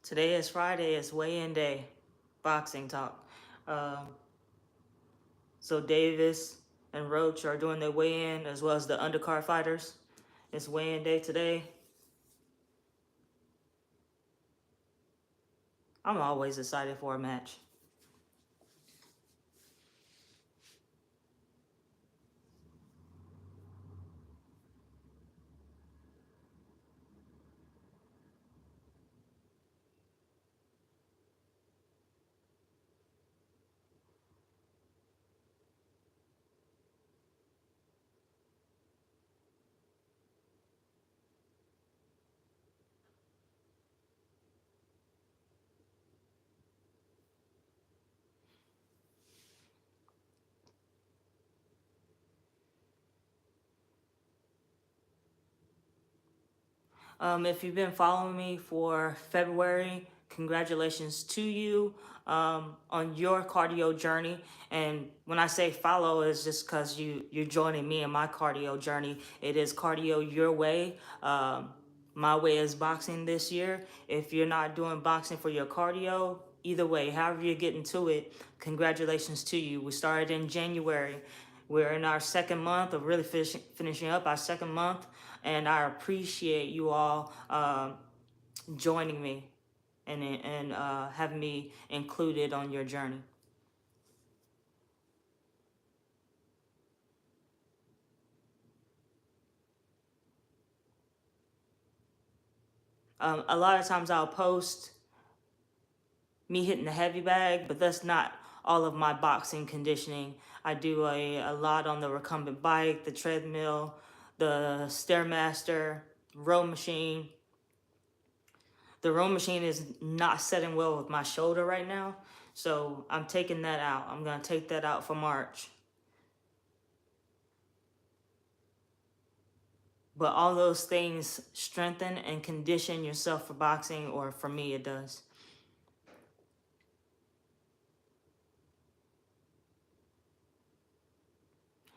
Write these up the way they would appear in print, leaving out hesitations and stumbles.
Today is Friday. It's weigh-in day. Boxing talk. Um, so Davis and Roach are doing their weigh-in as well as the undercard fighters. It's weigh-in day today. I'm always excited for a match. If you've been following me for February, congratulations to you on your cardio journey. And when I say follow, it's just because you're joining me in my cardio journey. It is cardio your way. My way is boxing this year. If you're not doing boxing for your cardio, either way, however you're getting to it, congratulations to you. We started in January. We're in our second month of really finishing up our second month, and I appreciate you all joining me and having me included on your journey. A lot of times I'll post me hitting the heavy bag, but that's not all of my boxing conditioning. I do a lot on the recumbent bike, the treadmill, the Stairmaster, row machine. The row machine is not setting well with my shoulder right now, so I'm taking that out. I'm going to take that out for March. But all those things strengthen and condition yourself for boxing, or for me, it does.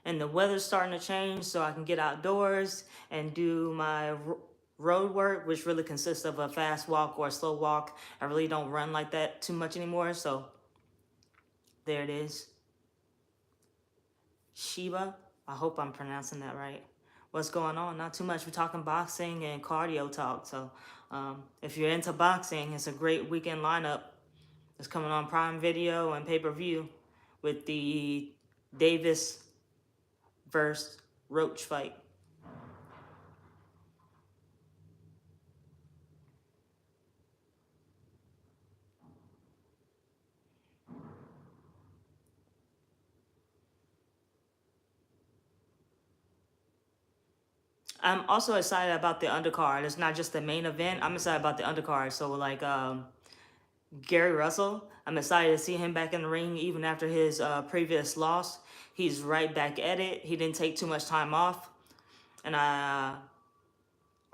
And the weather's starting to change, so I can get outdoors and do my road work, which really consists of a fast walk or a slow walk. I really don't run like that too much anymore, so there it is. Sheba, I hope I'm pronouncing that right. What's going on? Not too much. We're talking boxing and cardio talk. So if you're into boxing, it's a great weekend lineup. It's coming on Prime Video and pay-per-view with the Davis versus Roach fight. I'm also excited about the undercard. It's not just the main event. I'm excited about the undercard. So like Gary Russell, I'm excited to see him back in the ring even after his previous loss. He's right back at it. He didn't take too much time off, and I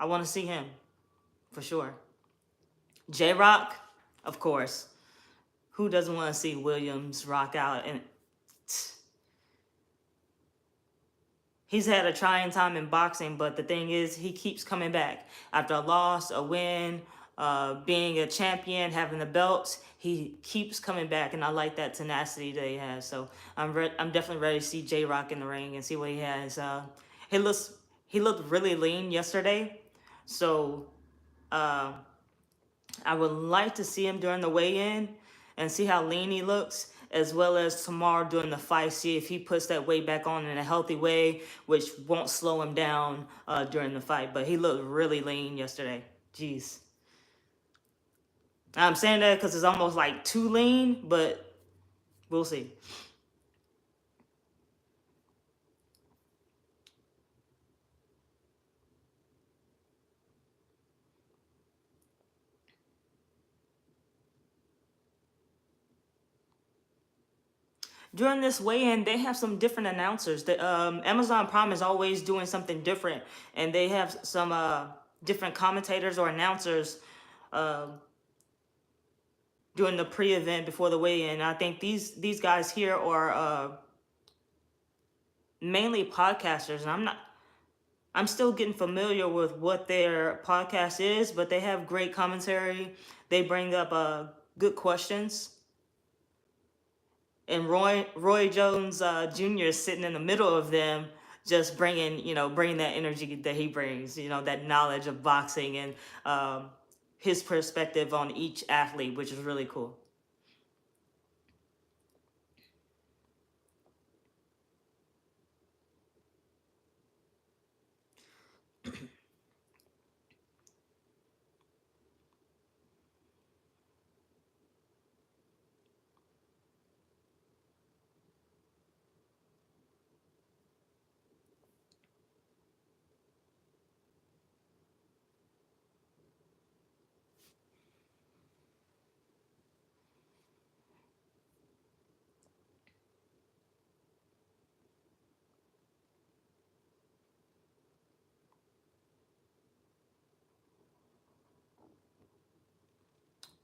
want to see him for sure. J Rock, of course. Who doesn't want to see Williams rock out? And he's had a trying time in boxing, but the thing is, he keeps coming back after a loss, a win, being a champion, having the belts. He keeps coming back, and I like that tenacity that he has. So I'm definitely ready to see J Rock in the ring and see what he has. He looked really lean yesterday, so I would like to see him during the weigh-in and see how lean he looks, as well as tomorrow during the fight, see if he puts that weight back on in a healthy way, which won't slow him down during the fight. But he looked really lean yesterday. Jeez. I'm saying that because it's almost like too lean, but we'll see. During this weigh-in, they have some different announcers. The Amazon Prime is always doing something different, and they have some different commentators or announcers doing the pre-event before the weigh-in. I think these guys here are mainly podcasters, and I'm still getting familiar with what their podcast is, but they have great commentary. They bring up good questions. And Roy Jones Jr. is sitting in the middle of them, just bringing that energy that he brings, that knowledge of boxing and his perspective on each athlete, which is really cool.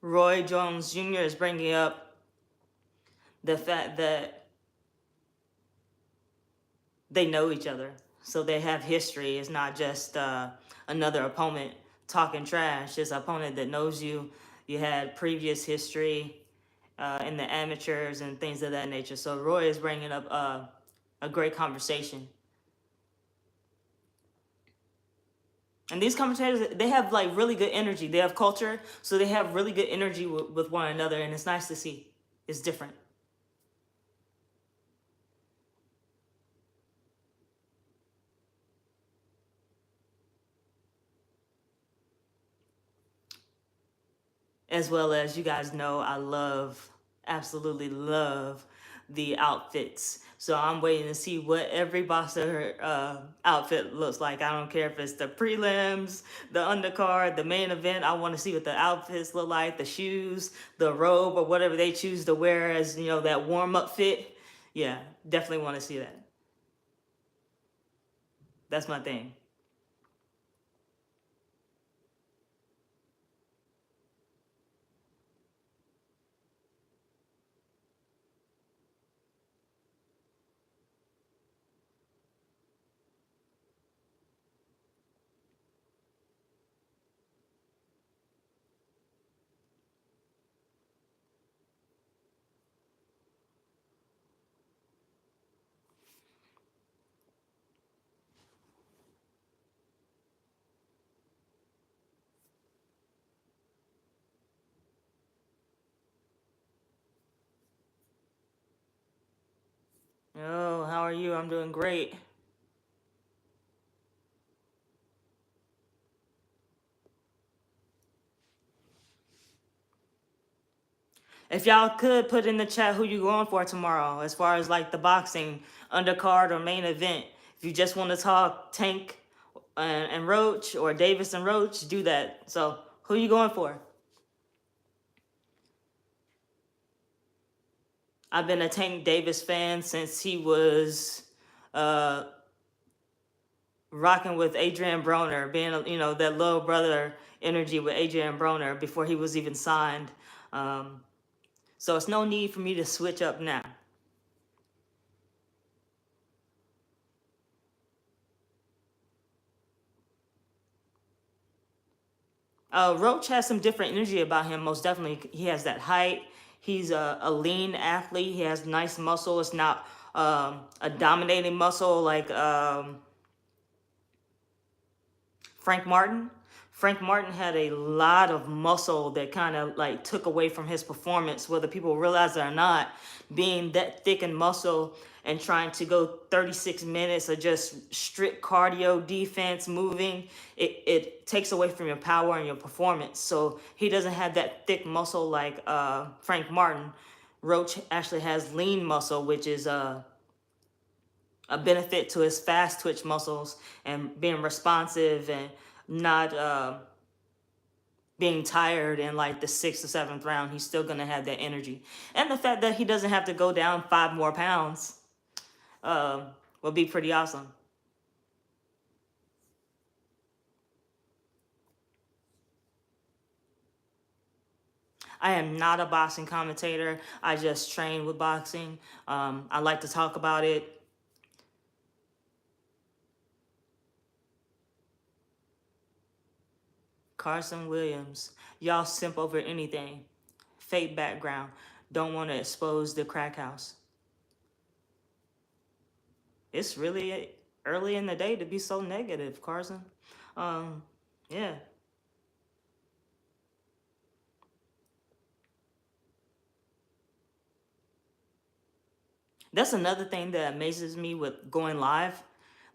Roy Jones Jr. is bringing up the fact that they know each other, so they have history. It's not just another opponent talking trash. It's an opponent that knows you. You had previous history in the amateurs and things of that nature. So Roy is bringing up a great conversation. And these commentators, they have like really good energy. They have culture, so they have really good energy with one another, and it's nice to see. It's different. As well as, you guys know, absolutely love the outfits. So I'm waiting to see what every boxer outfit looks like. I don't care if it's the prelims, the undercard, the main event. I want to see what the outfits look like, the shoes, the robe, or whatever they choose to wear as, that warm-up fit. Yeah, definitely want to see that. That's my thing. Oh, how are you? I'm doing great. If y'all could put in the chat who you going for tomorrow, as far as like the boxing undercard or main event. If you just want to talk Tank and Roach, or Davis and Roach, do that. So who you going for? I've been a Tank Davis fan since he was uh, rocking with Adrian Broner, being that little brother energy with Adrian Broner before he was even signed. So it's no need for me to switch up now. Roach has some different energy about him. Most definitely, he has that height. He's a lean athlete. He has nice muscle. It's not a dominating muscle like Frank Martin. Frank Martin had a lot of muscle that kind of like took away from his performance, whether people realize it or not. Being that thick in muscle and trying to go 36 minutes of just strict cardio, defense, moving, it takes away from your power and your performance. So he doesn't have that thick muscle like Frank Martin. Roach actually has lean muscle, which is a benefit to his fast twitch muscles and being responsive and not being tired in like the 6th or 7th round. He's still gonna have that energy, and the fact that he doesn't have to go down 5 more pounds will be pretty awesome. I am not a boxing commentator. I just train with boxing. I like to talk about it. Carson Williams. Y'all simp over anything. Fake background. Don't want to expose the crack house. It's really early in the day to be so negative, Carson. Yeah. That's another thing that amazes me with going live.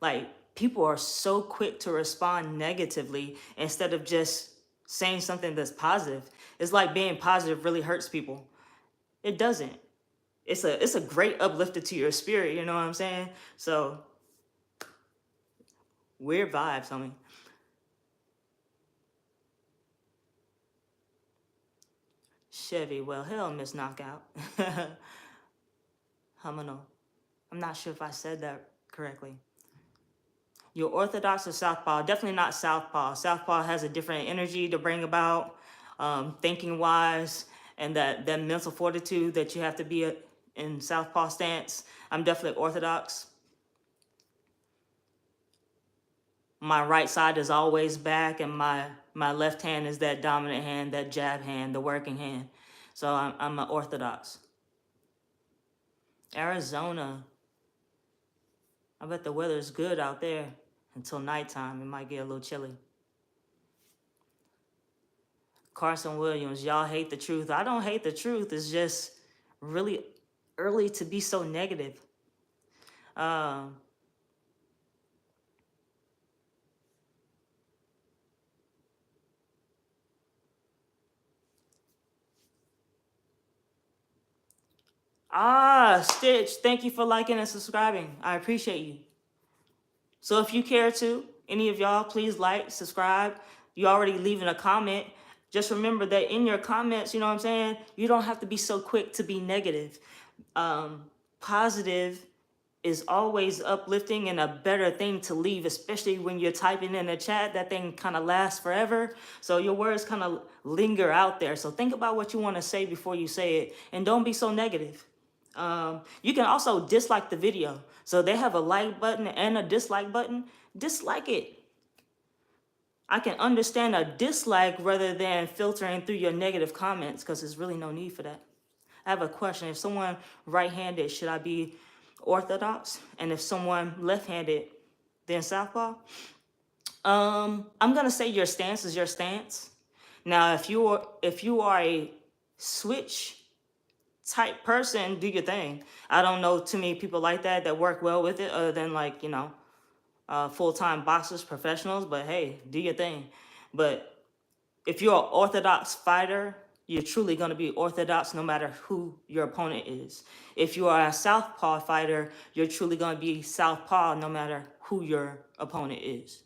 Like, people are so quick to respond negatively instead of just saying something that's positive. It's like being positive really hurts people. It doesn't. It's a great uplifter to your spirit, you know what I'm saying? So weird vibes, homie. Chevy, well, hell, Miss Knockout. Humano. I'm not sure if I said that correctly. You're Orthodox or Southpaw? Definitely not Southpaw. Southpaw has a different energy to bring about, thinking wise, and that mental fortitude that you have to be in Southpaw stance. I'm definitely Orthodox. My right side is always back, and my left hand is that dominant hand, that jab hand, the working hand. So I'm an Orthodox. Arizona. I bet the weather's good out there until nighttime. It might get a little chilly. Carson Williams, y'all hate the truth. I don't hate the truth. It's just really early to be so negative. Um, Stitch, thank you for liking and subscribing. I appreciate you. So if you care to, any of y'all, please like, subscribe. You already leaving a comment. Just remember that in your comments, you know what I'm saying? You don't have to be so quick to be negative. Positive is always uplifting and a better thing to leave, especially when you're typing in a chat. That thing kind of lasts forever. So your words kind of linger out there. So think about what you want to say before you say it. And don't be so negative. You can also dislike the video. So they have a like button and a dislike button. Dislike it. I can understand a dislike rather than filtering through your negative comments, because there's really no need for that. I have a question. If someone right-handed, should I be Orthodox? And if someone left-handed, then Southpaw? I'm gonna say your stance is your stance. Now, if you are a switch type person, do your thing. I don't know too many people like that work well with it, other than, like, full-time boxers, professionals. But hey, do your thing. But if you're an Orthodox fighter, you're truly going to be Orthodox no matter who your opponent is. If you are a Southpaw fighter, you're truly going to be Southpaw no matter who your opponent is.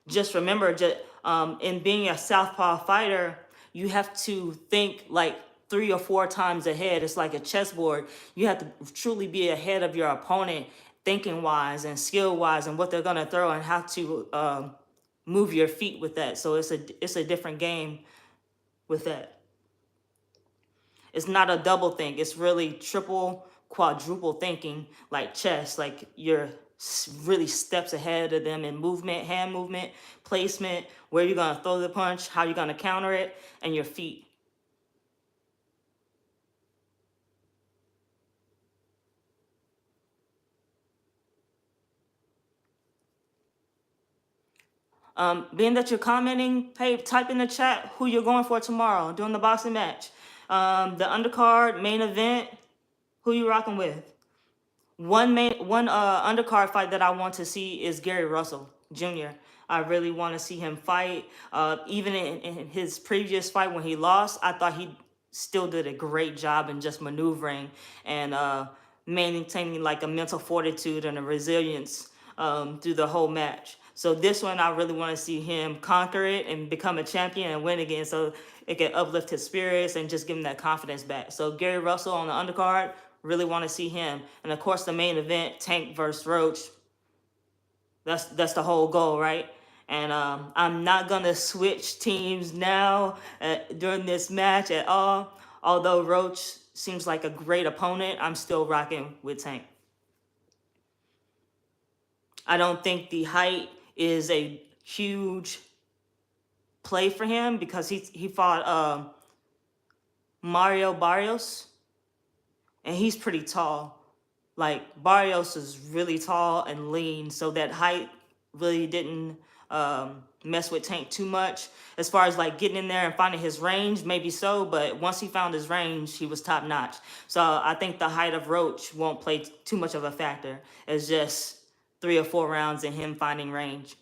Just remember, in being a Southpaw fighter, you have to think like 3 or 4 times ahead. It's like a chessboard. You have to truly be ahead of your opponent, thinking wise and skill wise, and what they're gonna throw and how to move your feet with that. So it's a different game with that. It's not a double think. It's really triple, quadruple thinking, like chess. Like you're really steps ahead of them in movement, hand movement, placement, where you're gonna throw the punch, how you're gonna counter it, and your feet. Being that you're commenting, hey, type in the chat who you're going for tomorrow during the boxing match. The undercard, main event, who you rocking with? One undercard fight that I want to see is Gary Russell Jr. I really want to see him fight. Even in his previous fight when he lost, I thought he still did a great job in just maneuvering and maintaining like a mental fortitude and a resilience through the whole match. So this one, I really want to see him conquer it and become a champion and win again, so it can uplift his spirits and just give him that confidence back. So Gary Russell on the undercard, really want to see him. And of course, the main event, Tank versus Roach. That's the whole goal, right? And I'm not gonna switch teams now during this match at all. Although Roach seems like a great opponent, I'm still rocking with Tank. I don't think the height is a huge play for him because he fought Mario Barrios, and he's pretty tall. Like Barrios is really tall and lean, so that height really didn't mess with Tank too much. As far as like getting in there and finding his range, maybe so, but once he found his range, he was top notch. So I think the height of Roach won't play too much of a factor. It's just 3 or 4 rounds and him finding range.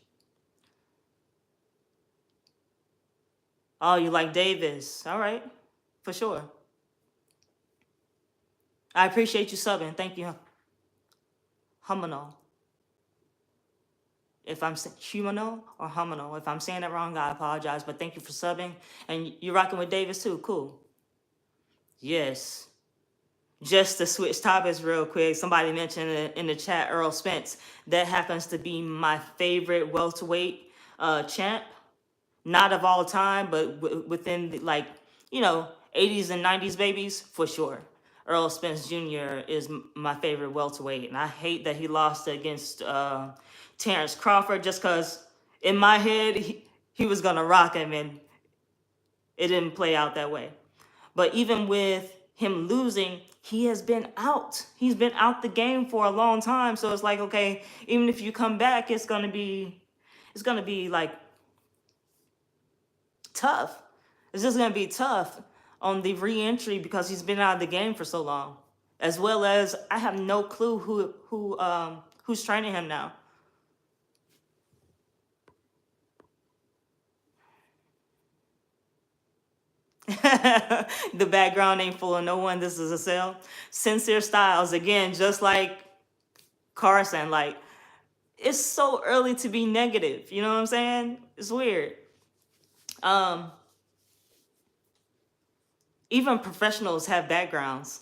Oh, you like Davis? All right, for sure. I appreciate you subbing. Thank you, Humano. If I'm Humano or Humano, if I'm saying it wrong, I apologize. But thank you for subbing, and you're rocking with Davis too. Cool. Yes. Just to switch topics real quick, somebody mentioned in the chat Earl Spence. That happens to be my favorite welterweight champ. Not of all time, but within the, like, 80s and 90s babies, for sure. Earl Spence Jr. is my favorite welterweight, and I hate that he lost against Terrence Crawford just because in my head he was gonna rock him, and it didn't play out that way. But even with him losing, he has been out. He's been out the game for a long time. So it's like, okay, even if you come back, it's gonna be like tough. It's just gonna be tough on the re-entry because he's been out of the game for so long. As well as I have no clue who's training him now. The background ain't full of no one. This is a cell. Sincere Styles again, just like Carson. Like, it's so early to be negative. You know what I'm saying? It's weird. Even professionals have backgrounds.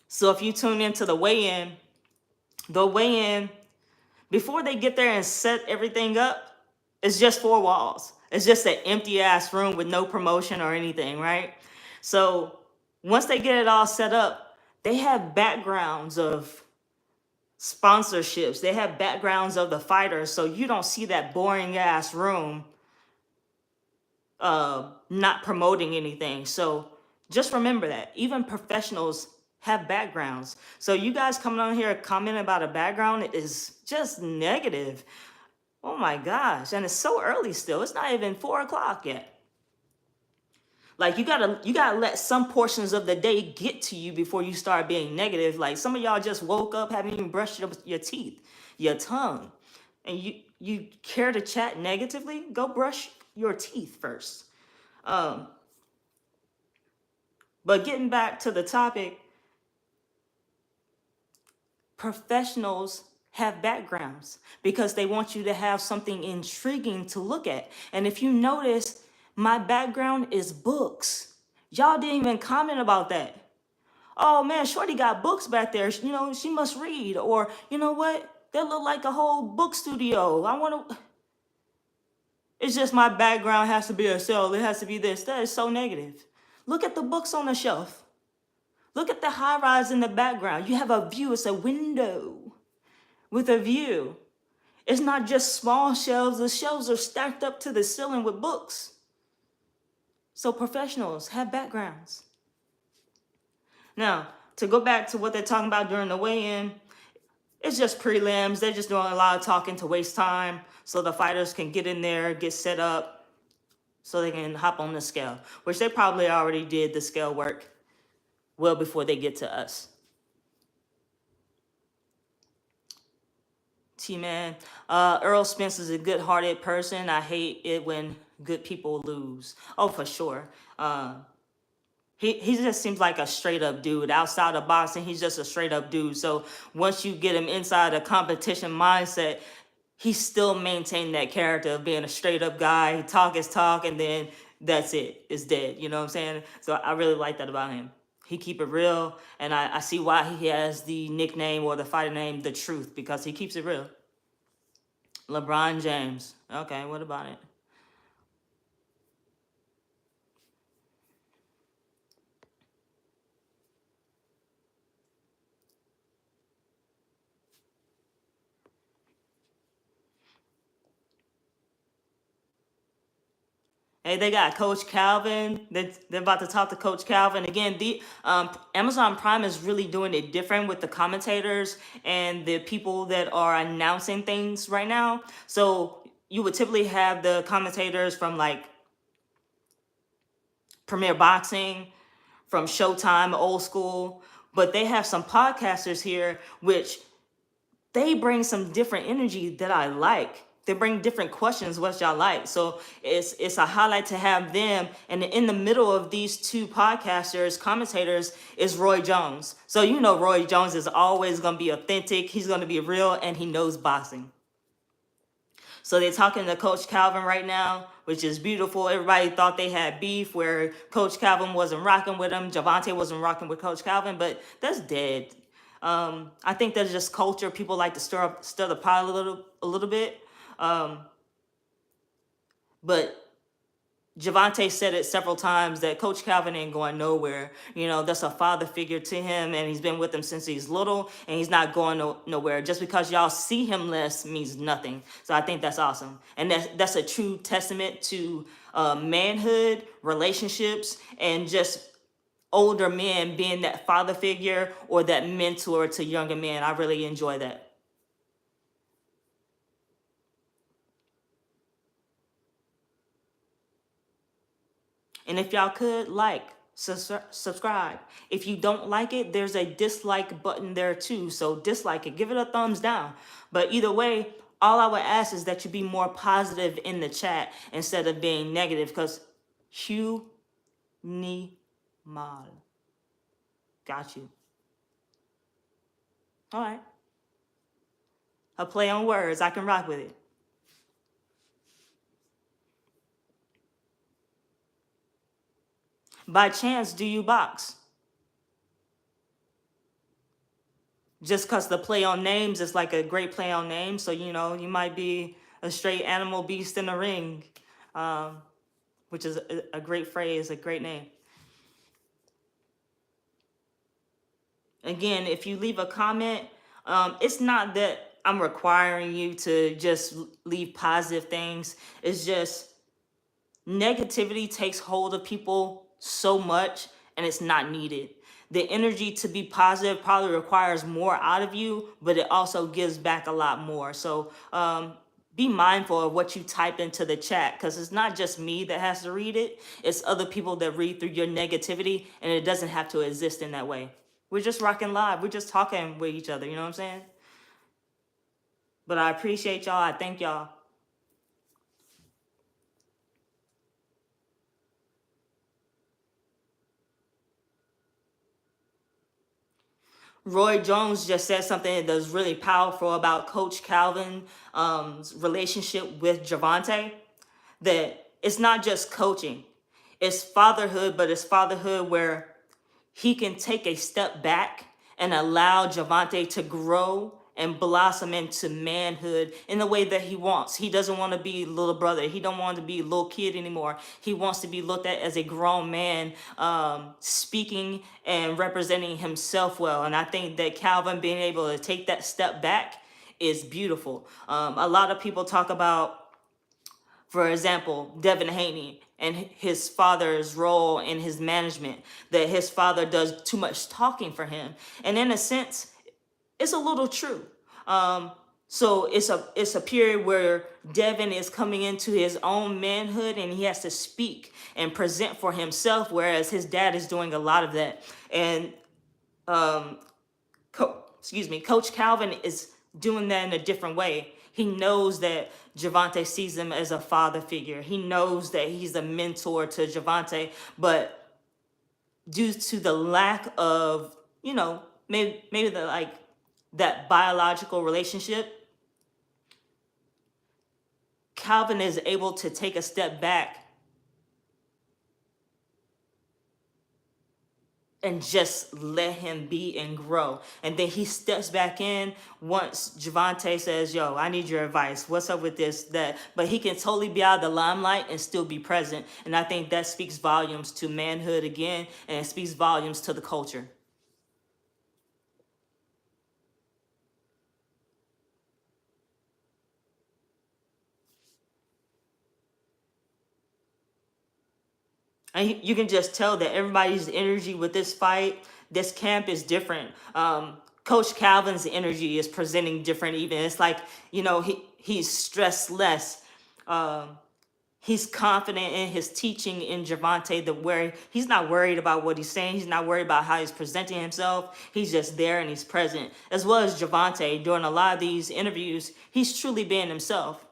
So if you tune into the weigh-in, before they get there and set everything up, it's just 4 walls. It's just an empty ass room with no promotion or anything, right? So once they get it all set up, they have backgrounds of sponsorships. They have backgrounds of the fighters, so you don't see that boring ass room not promoting anything. So just remember that even professionals have backgrounds. So you guys coming on here commenting about a background is just negative. Oh my gosh. And it's so early still. It's not even 4 o'clock yet. Like, you gotta let some portions of the day get to you before you start being negative. Like, some of y'all just woke up, haven't even brushed your teeth, your tongue, and you care to chat negatively. Go brush your teeth first. But getting back to the topic, professionals have backgrounds because they want you to have something intriguing to look at. And if you notice, my background is books. Y'all didn't even comment about that. Oh man, Shorty got books back there. She must read. Or, you know what? That look like a whole book studio. It's just my background has to be a cell. It has to be this. That is so negative. Look at the books on the shelf. Look at the high rise in the background. You have a view. It's a window with a view. It's not just small shelves. The shelves are stacked up to the ceiling with books. So professionals have backgrounds. Now, to go back to what they're talking about during the weigh-in, it's just prelims. They're just doing a lot of talking to waste time so the fighters can get in there, get set up, so they can hop on the scale, which they probably already did the scale work well before they get to us. T-Man, Earl Spence is a good-hearted person. I hate it when good people lose. Oh, for sure. He just seems like a straight-up dude. Outside of boxing, he's just a straight-up dude. So once you get him inside a competition mindset, he still maintained that character of being a straight-up guy. Talk his talk, and then that's it. It's dead. You know what I'm saying? So I really like that about him. He keep it real, and I see why he has the nickname or the fighter name, The Truth, because he keeps it real. LeBron James. Okay, what about it? Hey, they got Coach Calvin. They're about to talk to Coach Calvin again. The Amazon Prime is really doing it different with the commentators and the people that are announcing things right now. So you would typically have the commentators from like Premier Boxing, from Showtime, old school, but they have some podcasters here which they bring some different energy that I like. They bring different questions, what y'all like. So it's a highlight to have them. And in the middle of these two podcasters, commentators, is Roy Jones. So you know Roy Jones is always gonna be authentic, he's gonna be real, and he knows boxing. So they're talking to Coach Calvin right now, which is beautiful. Everybody thought they had beef where Coach Calvin wasn't rocking with him. Javante wasn't rocking with Coach Calvin, but that's dead. I think that's just culture. People like to stir the pot a little bit. But Javante said it several times that Coach Calvin ain't going nowhere. You know, that's a father figure to him, and he's been with him since he's little, and he's not going nowhere. Just because y'all see him less means nothing. So I think that's awesome. And that's a true testament to manhood, relationships, and just older men being that father figure or that mentor to younger men. I really enjoy that. And if y'all could, like, subscribe. If you don't like it, there's a dislike button there too. So dislike it, give it a thumbs down. But either way, all I would ask is that you be more positive in the chat instead of being negative, because Hugh ni mal. Got you. All right. A play on words. I can rock with it. By chance, do you box? Just because the play on names is like a great play on names. So, you know, you might be a straight animal beast in the ring, um, which is a great phrase, a great name. Again, if you leave a comment, it's not that I'm requiring you to just leave positive things. It's just negativity takes hold of people so much and it's not needed. The energy to be positive probably requires more out of you, but it also gives back a lot more. So be mindful of what you type into the chat, because it's not just me that has to read it, it's other people that read through your negativity, and it doesn't have to exist in that way. We're just rocking live, we're just talking with each other, you know what I'm saying? But I appreciate y'all, I thank y'all. Roy Jones just said something that's really powerful about Coach Calvin's relationship with Javante. That it's not just coaching, it's fatherhood, but it's fatherhood where he can take a step back and allow Javante to grow and blossom into manhood in the way that he wants. He doesn't want to be little brother. He don't want to be little kid anymore. He wants to be looked at as a grown man, speaking and representing himself well. And I think that Calvin being able to take that step back is beautiful. A lot of people talk about, for example, Devin Haney and his father's role in his management, that his father does too much talking for him. And in a sense, it's a little true. So it's a period where Devin is coming into his own manhood and he has to speak and present for himself, whereas his dad is doing a lot of that. And Coach Calvin is doing that in a different way. He knows that Javante sees him as a father figure. He knows that he's a mentor to Javante, but due to the lack of, you know, maybe the like that biological relationship, Calvin is able to take a step back and just let him be and grow. And then he steps back in once Javante says, yo, I need your advice. What's up with this, that? But he can totally be out of the limelight and still be present. And I think that speaks volumes to manhood again, and it speaks volumes to the culture. And you can just tell that everybody's energy with this fight, this camp is different. Coach Calvin's energy is presenting different even. It's like, he's stressed less. Um, he's confident in his teaching in Gervonta, where he's not worried about what he's saying. He's not worried about how he's presenting himself. He's just there and he's present. As well as Gervonta, during a lot of these interviews, he's truly being himself.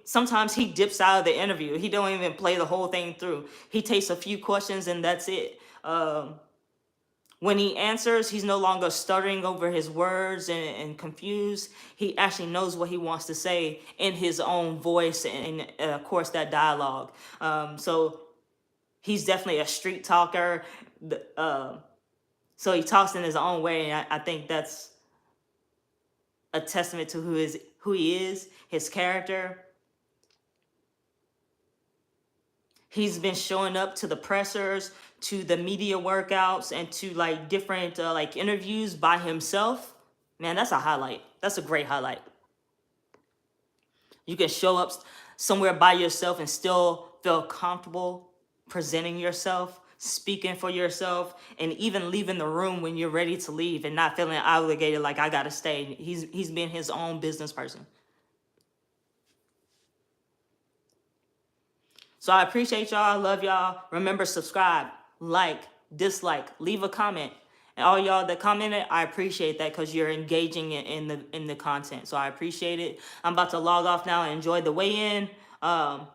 Sometimes he dips out of the interview. He don't even play the whole thing through. He takes a few questions and that's it. When he answers, he's no longer stuttering over his words and confused. He actually knows what he wants to say in his own voice and, of course, that dialogue. So he's definitely a street talker. So he talks in his own way, and I think that's a testament to who he is, his character. He's been showing up to the pressers, to the media workouts, and to like different like interviews by himself. Man, that's a highlight. That's a great highlight. You can show up somewhere by yourself and still feel comfortable presenting yourself, speaking for yourself, and even leaving the room when you're ready to leave and not feeling obligated like I gotta stay. He's been his own business person. So I appreciate y'all. I love y'all. Remember, subscribe, like, dislike, leave a comment. And all y'all that commented, I appreciate that because you're engaging in the content. So I appreciate it. I'm about to log off now and enjoy the weigh-in. I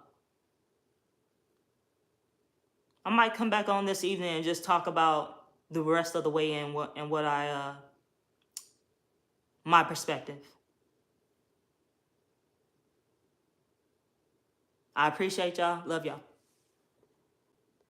might come back on this evening and just talk about the rest of the weigh-in and what my perspective. I appreciate y'all. Love y'all.